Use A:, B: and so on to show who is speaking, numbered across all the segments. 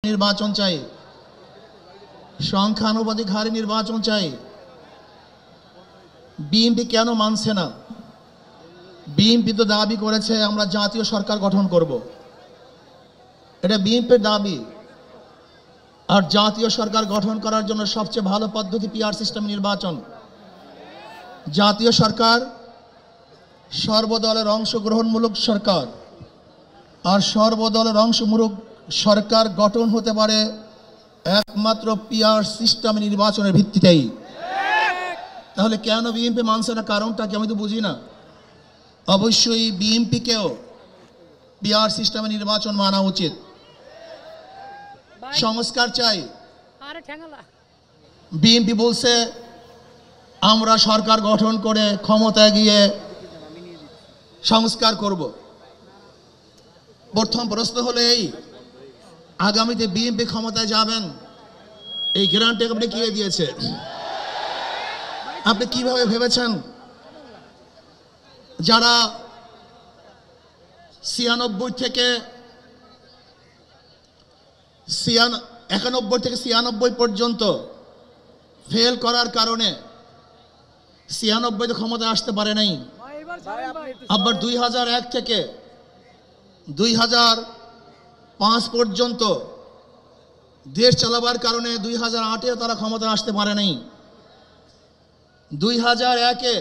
A: নির্বাচন চাই, সংখ্যানুপাতিক হারে নির্বাচন চাই। বিএনপি কেন মানছে না? বিএনপি তো দাবি করেছে আমরা জাতীয় সরকার গঠন করব, এটা বিএনপির দাবি। আর জাতীয় সরকার গঠন করার জন্য সবচেয়ে ভালো পদ্ধতি পিআর সিস্টেম নির্বাচন। জাতীয় সরকার সর্বদলের অংশগ্রহণমূলক সরকার, আর সর্বদলের অংশমূলক সরকার গঠন হতে পারে একমাত্র পিআর সিস্টেম নির্বাচনের ভিত্তিতেই। তাহলে কেন বিএনপি মানছে না? কারণটা কি আমি তো বুঝি না। অবশ্যই বিএনপিকেও পিআর সিস্টেমে নির্বাচন মানা উচিত। সংস্কার চাই। বিএনপি বলছে আমরা সরকার গঠন করে ক্ষমতায় গিয়ে সংস্কার করব। প্রথম প্রশ্ন হলো এই, আগামীতে বিএনপি ক্ষমতায় যাবেন, এই গ্যারান্টি আপনি কে দিয়েছে? আপনি কিভাবে ভেবেছেন যারা 91 থেকে 96 পর্যন্ত ফেল করার কারণে 96 ক্ষমতায় আসতে পারে নাই, আবার 2001 থেকে 2005 পর্যন্ত দেশ চালাবার কারণে 2008-এ তারা ক্ষমতায় আসতে পারে নাই। 2001-এ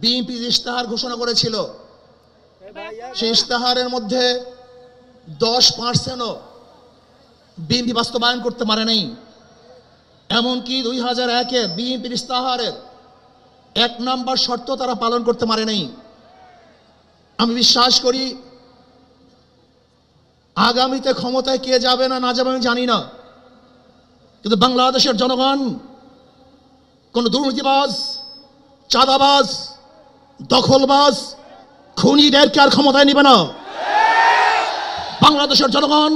A: বিএনপি ইশতেহার ঘোষণা করেছিল, সেই ইশতেহারের মধ্যে 10%ও বিএনপি বাস্তবায়ন করতে পারে নাই। এমনকি 2001-এ বিএনপির ইশতেহারের 1 নম্বর শর্ত তারা পালন করতে পারে নাই। আমি বিশ্বাস করি আগামীতে ক্ষমতায় কে যাবে না যাবে আমি জানি না, কিন্তু বাংলাদেশের জনগণ কোন দুর্নীতিবাজ, চাঁদাবাজ, দখলবাজ, খুনিদেরকে আর ক্ষমতায় নিবে না। বাংলাদেশের জনগণ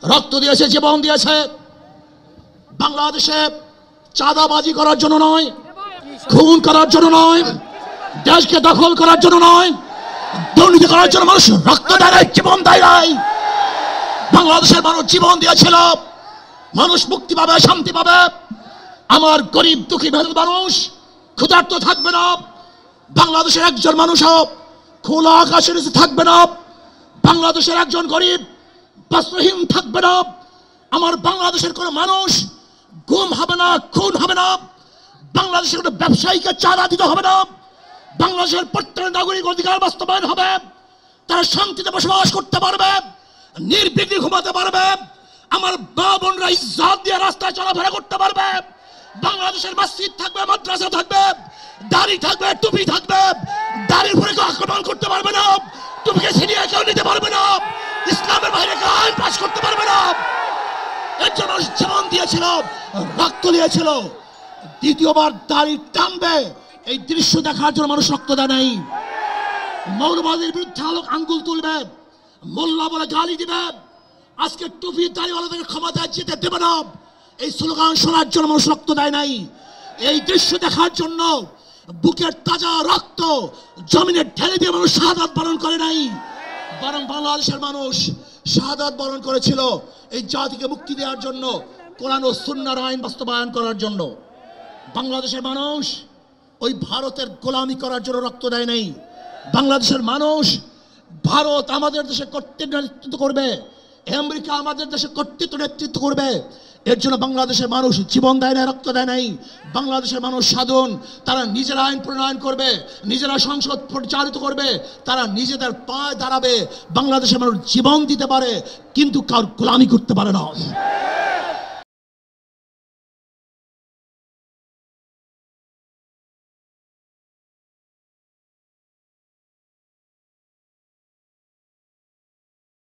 A: রক্ত দিয়েছে, জীবন দিয়েছে বাংলাদেশে চাঁদাবাজি করার জন্য নয়, খুন করার জন্য নয়, দেশকে দখল করার জন্য নয়, দুর্নীতি করার জন্য মানুষ রক্ত দেয়, জীবন দেয়। বাংলাদেশের মানুষ জীবন দিয়েছিল, মানুষ মুক্তি পাবে, শান্তি পাবে। আমার গরিব দুঃখী মেহনত মানুষ ক্ষুধার্ত থাকবে না, বাংলাদেশের একজন মানুষও খোলা আকাশের নিচে থাকবে না, বাংলাদেশের একজন গরিব বস্ত্রহীন থাকবে না, আমার বাংলাদেশের কোনো মানুষ গুম হবে না, খুন হবে না, বাংলাদেশের কোনো ব্যবসায়ীকে চাঁদা দিতে হবে না, বাংলাদেশের প্রত্যেক নাগরিক অধিকার বাস্তবায়ন হবে, তারা শান্তিতে বসবাস করতে পারবে, নির্বিঘ্নে ঘুমাতে পারবে, আমার মা বোনরা ইজ্জত দিয়ে রাস্তায় চলাফেরা করতে পারবে, বাংলাদেশের মসজিদ থাকবে, মাদ্রাসা থাকবে, দাড়ি থাকবে, টুপি থাকবে, দাড়ির উপরে কেউ আক্রমণ করতে পারবে না, টুপিকে ছিনিয়ে কেউ নিতে পারবে না, ইসলামের বাইরে কেউ আইন পাস করতে পারবে না। এর জন্য জীবন দিয়েছিল, রক্ত দিয়েছিল। দ্বিতীয়বার দাড়ি টানবে এই দৃশ্য দেখার জন্য মানুষ রক্ত দেয় নাই। মৌলবাদীর বিরুদ্ধে আঙ্গুল তুলবে, মোল্লা বলে গালি দিবে, আজকে টুপি দাড়িওয়ালাদের ক্ষমতায় যেতে দেবে না, এই স্লোগান শোনার জন্য মানুষ রক্ত দেয় নাই। এই দৃশ্য দেখার জন্য বুকের তাজা রক্ত জমিনে ঢেলে দিয়ে মানুষ শাহাদাত বরণ করে নাই, বরং বাংলাদেশের মানুষ শাহাদাত বরণ করেছিল এই জাতিকে মুক্তি দেওয়ার জন্য, কোরআন ও সুন্নাহর আইন বাস্তবায়ন করার জন্য। বাংলাদেশের মানুষ ওই ভারতের গোলামি করার জন্য রক্ত দেয় নাই। বাংলাদেশের মানুষ ভারত আমাদের দেশে কর্তৃত্ব নেতৃত্ব করবে, আমেরিকা আমাদের দেশে কর্তৃত্ব নেতৃত্ব করবে, এর জন্য বাংলাদেশের মানুষ জীবন দেয় না, রক্ত দেয় নাই। বাংলাদেশের মানুষ সাধন, তারা নিজেরা আইন প্রণয়ন করবে, নিজেরা সংসদ পরিচালিত করবে, তারা নিজেদের পায়ে দাঁড়াবে। বাংলাদেশের মানুষ জীবন দিতে পারে কিন্তু কারোর গোলামি করতে পারে না।